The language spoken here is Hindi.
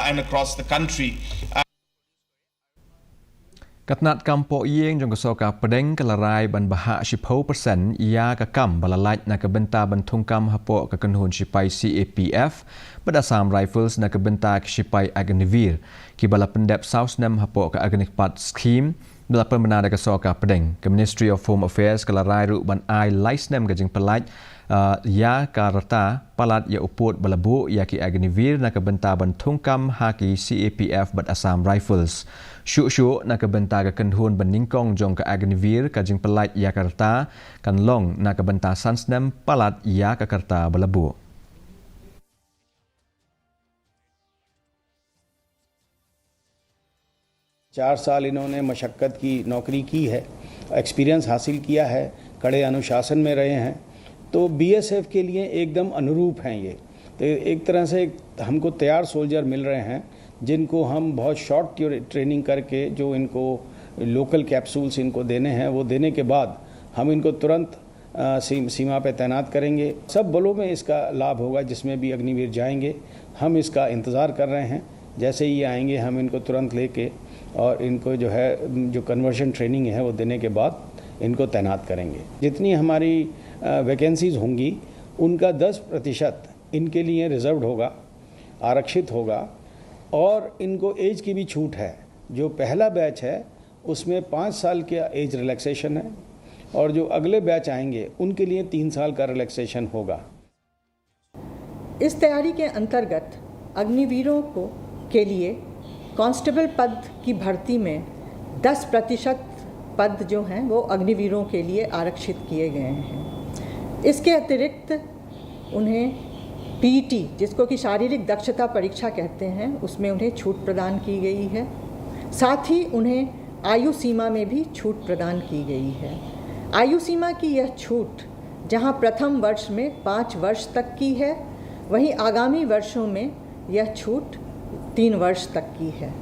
and across the country. Katnat kampo ieng jong kesoka pedeng kelarai ban bahak 10% ia kekam balalaj na kebenta bentungkam hapo kekenhun sipai CAPF berdasam rifles na kebenta sipai Agniveer kibala pendep Southnem hapo ke Agnikpat scheme belapan benar kesoka pedeng ke Ministry of Home Affairs kelarai ru ban ai Laisnem gajing pelaj ya karata palat ya uput balabu ya ki Agniveer na kebenta bentungkam haki CAPF berdasam rifles syuk-syuk na kebenta ke kenhun beningkong jong ke Agniveer kajing pelait ya karta kan long na kebenta Sansnem palat ya ke karta belebu. चार साल इन्होंने मशक्क़त की नौकरी की है, एक्सपीरियंस हासिल किया है, कड़े अनुशासन में रहे हैं, तो बीएसएफ के लिए एकदम अनुरूप हैं ये। तो एक तरह से हमको तैयार सोल्जर मिल रहे हैं जिनको हम बहुत शॉर्ट ट्रेनिंग करके जो इनको लोकल कैप्सूल्स इनको देने हैं वो देने के बाद हम इनको तुरंत सीमा पे तैनात करेंगे। सब बलों में इसका लाभ होगा जिसमें भी अग्निवीर जाएंगे। हम इसका इंतज़ार कर रहे हैं, जैसे ही आएंगे हम इनको तुरंत लेके और इनको जो है जो कन्वर्शन ट्रेनिंग है वो देने के बाद इनको तैनात करेंगे। जितनी हमारी वैकेंसीज़ होंगी उनका 10% इनके लिए रिजर्व्ड होगा, आरक्षित होगा और इनको एज की भी छूट है। जो पहला बैच है उसमें 5 साल का एज रिलैक्सेशन है और जो अगले बैच आएंगे उनके लिए 3 साल का रिलैक्सेशन होगा। इस तैयारी के अंतर्गत अग्निवीरों के लिए कांस्टेबल पद की भर्ती में 10% पद जो हैं वो अग्निवीरों के लिए आरक्षित किए गए हैं। इसके अतिरिक्त उन्हें पीटी जिसको कि शारीरिक दक्षता परीक्षा कहते हैं उसमें उन्हें छूट प्रदान की गई है। साथ ही उन्हें आयु सीमा में भी छूट प्रदान की गई है। आयु सीमा की यह छूट जहां प्रथम वर्ष में 5 वर्ष तक की है, वहीं आगामी वर्षों में यह छूट 3 वर्ष तक की है।